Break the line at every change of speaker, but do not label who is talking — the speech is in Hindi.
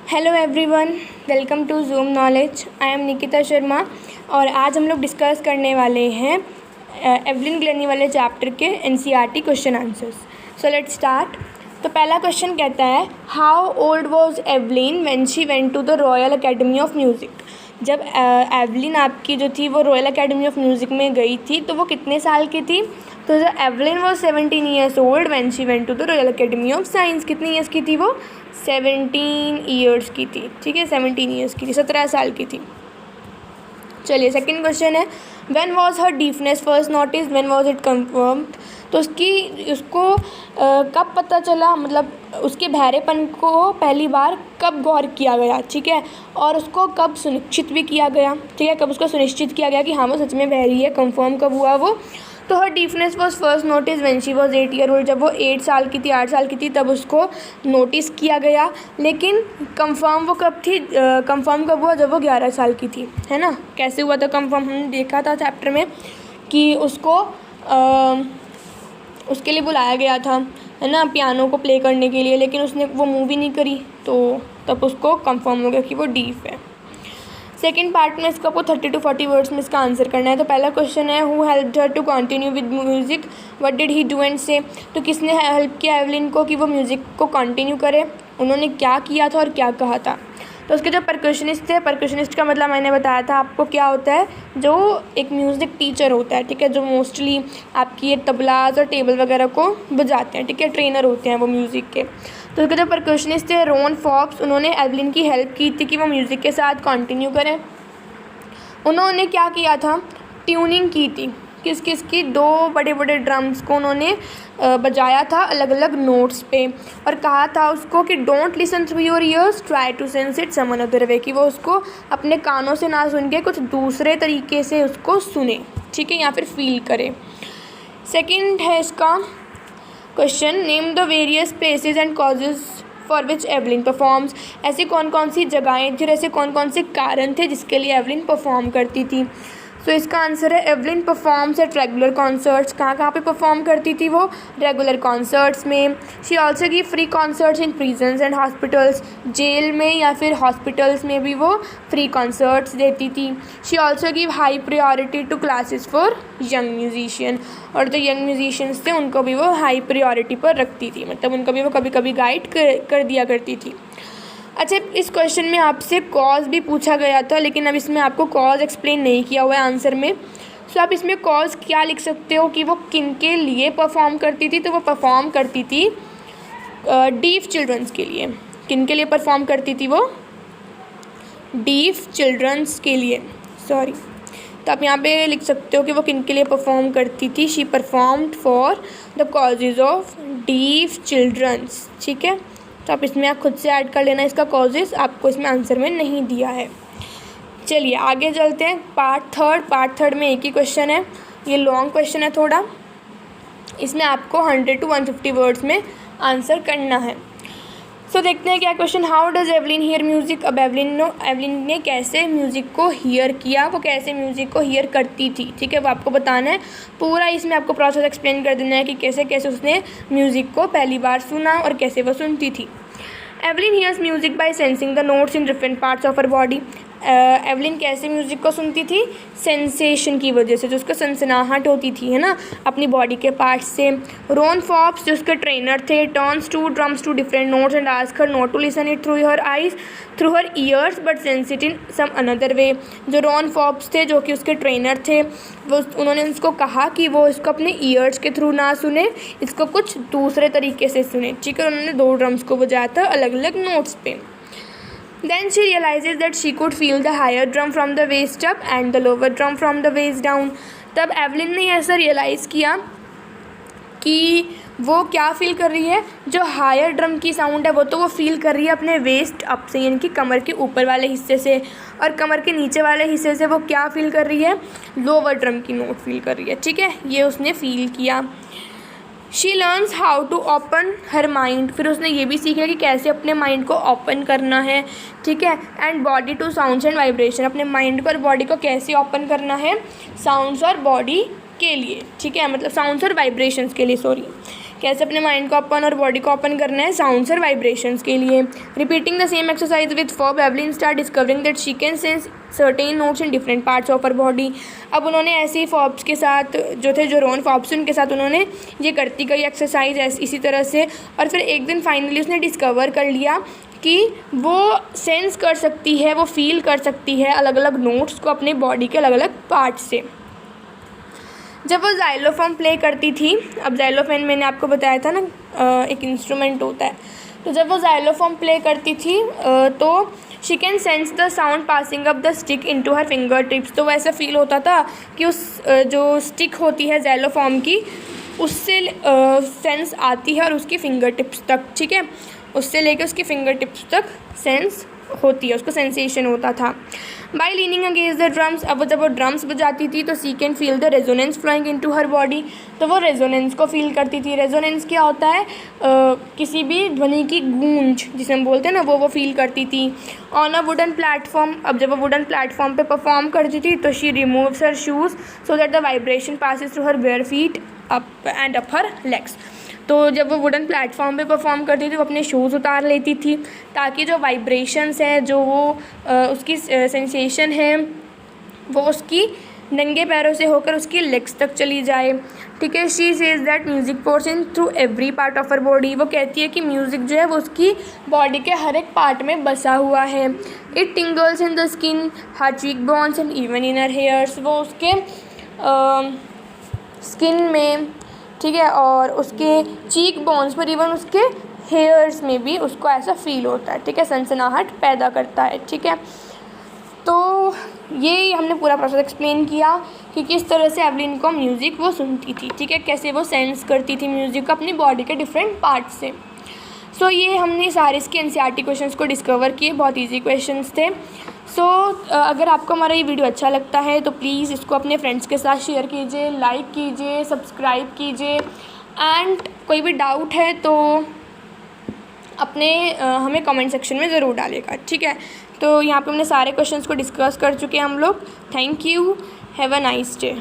Hello everyone, welcome to Zoom Knowledge. I am Nikita Sharma और आज हम लोग डिस्कस करने वाले हैं एवलिन ग्लेनी वाले चैप्टर के NCERT question answers. So let's start. तो पहला क्वेश्चन कहता है, how old was Evelyn when she went to the Royal Academy of Music. जब एवलिन आपकी जो थी वो रॉयल अकेडमी ऑफ म्यूज़िक में गई थी तो वो कितने साल की थी? तो Evelyn was 17 years old when she went to the Royal Academy of Science. कितनी ईयर्स की थी वो? 17 ईयर्स की थी। ठीक है, 17 ईयर्स की थी, 17 साल की थी। चलिए सेकंड क्वेश्चन है, when was her deafness first notice, when was it confirmed. तो उसको कब पता चला, मतलब उसके बहरेपन को पहली बार कब गौर किया गया, ठीक है, और उसको कब सुनिश्चित भी किया गया, ठीक है, कब उसको सुनिश्चित किया गया कि हाँ वो सच में बहरी है, कंफर्म कब हुआ वो। तो her deafness was first notice when she was 8 year old. जब वो 8 साल की थी, 8 साल की थी, तब उसको नोटिस किया गया। लेकिन कंफर्म वो कब थी, कंफर्म कब हुआ? जब वो 11 साल की थी, है ना। कैसे हुआ था कंफर्म? हमने देखा था चैप्टर में कि उसको उसके लिए बुलाया गया था, है ना, पियानो को प्ले करने के लिए, लेकिन उसने वो मूव ही नहीं करी, तो तब उसको कंफर्म हो गया कि वो डीफ है। सेकेंड पार्ट में इसका आपको 30 to 40 वर्ड्स में इसका आंसर करना है। तो पहला क्वेश्चन है, who helped her to continue with music, what did he do and say. तो किसने हेल्प किया एवलिन को कि वो म्यूज़िक को कंटिन्यू करे, उन्होंने क्या किया था और क्या कहा था। तो उसके जो परकशनिस्ट थे, परकशनिस्ट का मतलब मैंने बताया था आपको क्या होता है, जो एक म्यूज़िक टीचर होता है, ठीक है, जो मोस्टली आपकी ये तबलाज और टेबल वगैरह को बजाते हैं, ठीक है, ट्रेनर होते हैं वो म्यूज़िक के। तो उसके जो परकशनिस्ट थे रॉन फॉक्स, उन्होंने एवलिन की हेल्प की थी कि वो म्यूज़िक के साथ कंटिन्यू करें। उन्होंने क्या किया था? ट्यूनिंग की थी। किस किस की? 2 बड़े बड़े ड्रम्स को उन्होंने बजाया था अलग अलग नोट्स पे, और कहा था उसको कि don't listen through your ears, try to sense it some another way, कि वो उसको अपने कानों से ना सुन के कुछ दूसरे तरीके से उसको सुने, ठीक है, या फिर फील करे। सेकंड है इसका question, name the various places and causes for which Evelyn performs. ऐसी कौन कौन सी जगहें थी और ऐसे कौन कौन से कारण थे जिसके लिए एवलिन परफॉर्म करती थी। तो इसका आंसर है, Evelyn performs at regular concerts. कहाँ कहाँ पे परफॉर्म करती थी वो? रेगुलर कॉन्सर्ट्स में। She also give free concerts in prisons and hospitals. Jail में या फिर हॉस्पिटल्स में भी वो फ्री कॉन्सर्ट्स देती थी। She also give high priority to classes for young musician. और जो यंग म्यूजिशियंस थे उनको भी वो हाई प्रायोरिटी पर रखती थी, मतलब उनको भी वो कभी कभी गाइड कर दिया करती थी। अच्छा, इस क्वेश्चन में आपसे कॉज भी पूछा गया था, लेकिन अब इसमें आपको कॉज एक्सप्लेन नहीं किया हुआ है आंसर में। सो आप इसमें कॉज क्या लिख सकते हो कि वो किन के लिए परफॉर्म करती थी। तो वो परफॉर्म करती थी डीफ चिल्ड्रंस के लिए। किन के लिए परफॉर्म करती थी वो? डीफ चिल्ड्रंस के लिए, सॉरी। तो आप यहाँ पे लिख सकते हो कि वो किन के लिए परफॉर्म करती थी। She performed for the causes of deaf childrens, ठीक है। तो आप इसमें आप खुद से ऐड कर लेना इसका कॉजेज़, आपको इसमें आंसर में नहीं दिया है। चलिए आगे चलते हैं। पार्ट थर्ड में एक ही क्वेश्चन है, ये लॉन्ग क्वेश्चन है थोड़ा, इसमें आपको 100 to 150 वर्ड्स में आंसर करना है। सो देखते हैं क्या question, how does Evelyn here music. अब एवलिन ने कैसे म्यूज़िक को हियर किया, वो कैसे म्यूज़िक को हियर करती थी, ठीक है, वो आपको बताना है पूरा। इसमें आपको प्रोसेस एक्सप्लेन कर देना है कि कैसे कैसे उसने म्यूज़िक को पहली बार सुना और कैसे वो सुनती थी। Evelyn hears music by sensing the notes in different parts of her body. Evelyn कैसे म्यूज़िक को सुनती थी? सेंसेशन की वजह से, जो उसको सनसनाहट होती थी, है ना, अपनी बॉडी के पार्ट्स से। रॉन फॉक्स जो उसके ट्रेनर थे, turns two drums to different notes and ask her not to listen it through her eyes through her ears but sense it in some another way. जो रॉन फॉक्स थे, जो कि उसके ट्रेनर थे, वो उन्होंने उसको कहा कि वो इसको अपने ईयर्स के थ्रू ना सुने, इसको कुछ दूसरे तरीके से सुने, ठीक है। उन्होंने 2 ड्रम्स को बजाया था अलग अलग नोट्स पे। Then she realizes that she could feel the higher drum from the waist up and the lower drum from the waist down. तब एवलिन ने ऐसा रियलाइज़ किया कि वो क्या फील कर रही है, जो हायर ड्रम की साउंड है वो तो वो फील कर रही है अपने वेस्ट अप से, यानी कि कमर के ऊपर वाले हिस्से से, और कमर के नीचे वाले हिस्से से वो क्या फील कर रही है, लोअर ड्रम की नोट फील कर रही है, ठीक है, ये उसने फील किया। She learns how to open her mind. फिर उसने ये भी सीखा कि कैसे अपने माइंड को ओपन करना है, ठीक है, and body to sounds and vibration. अपने माइंड को और बॉडी को कैसे ओपन करना है, साउंड्स और बॉडी के लिए, ठीक है, मतलब साउंड्स और वाइब्रेशंस के लिए, सॉरी। कैसे अपने माइंड को ओपन और बॉडी को ओपन करना है, साउंड्स और वाइब्रेशंस के लिए। Repeating the same exercise with fob, Evelyn start discovering that she can sense certain notes in different parts of her body. अब उन्होंने ऐसे ही फॉब्स के साथ जो थे, जो रोन फॉब्स, उनके साथ उन्होंने ये करती गई एक्सरसाइज इसी तरह से, और फिर एक दिन फाइनली उसने डिस्कवर कर लिया कि वो सेंस कर सकती है, वो फील कर सकती है अलग अलग नोट्स को अपने बॉडी के अलग अलग पार्ट्स से। जब वो जाइलोफोन प्ले करती थी, अब जाइलोफोन मैंने आपको बताया था ना एक इंस्ट्रूमेंट होता है, तो जब वो जाइलोफोन प्ले करती थी तो she can sense the sound passing up the stick into her finger tips. तो वैसा फील होता था कि उस जो स्टिक होती है जाइलोफोन की, उससे सेंस आती है और उसकी फिंगर टिप्स तक, ठीक है, उससे लेकर उसकी फिंगर टिप्स तक सेंस होती है, उसको सेंसेशन होता था। By leaning against the drums, अब जब वो ड्रम्स बजाती थी तो she can feel the resonance flowing into her body, तो वो रेजोनेंस को फील करती थी। रेजोनेंस क्या होता है? किसी भी ध्वनि की गूंज जिसे हम बोलते हैं ना, वो फील करती थी। ऑन अ वुडन प्लेटफॉर्म, अब जब वो वुडन प्लेटफॉर्म पे परफॉर्म करती थी तो she removes her shoes so that the vibration passes through her bare feet up and up her legs. तो जब वो वुडन प्लेटफॉर्म पे परफॉर्म करती थी वो अपने शूज़ उतार लेती थी ताकि जो वाइब्रेशंस हैं, जो वो उसकी सेंसेशन है, वो उसकी नंगे पैरों से होकर उसकी लेग्स तक चली जाए, ठीक है। She says that music pores in through every part of her body, वो कहती है कि म्यूज़िक जो है वो उसकी बॉडी के हर एक पार्ट में बसा हुआ है। It टिंगल्स in the skin, her cheek bones and even in her hairs, वो उसके स्किन में, ठीक है, और उसके चीक बोन्स पर, इवन उसके हेयर्स में भी उसको ऐसा फील होता है, ठीक है, सनसनाहट पैदा करता है, ठीक है। तो ये हमने पूरा प्रोसेस एक्सप्लेन किया कि किस तरह से एवलिन को म्यूज़िक वो सुनती थी, ठीक है, कैसे वो सेंस करती थी म्यूज़िक को अपनी बॉडी के डिफरेंट पार्ट से। सो ये हमने सारे इसके एनसीईआरटी क्वेश्चंस को डिस्कवर किए, बहुत इजी क्वेश्चंस थे। सो अगर आपको हमारा ये वीडियो अच्छा लगता है तो प्लीज़ इसको अपने फ्रेंड्स के साथ शेयर कीजिए, लाइक कीजिए, सब्सक्राइब कीजिए, एंड कोई भी डाउट है तो अपने हमें कमेंट सेक्शन में ज़रूर डालेगा, ठीक है। तो यहाँ पे हमने सारे क्वेश्चंस को डिस्कस कर चुके हैं हम लोग। Thank you, have a nice day.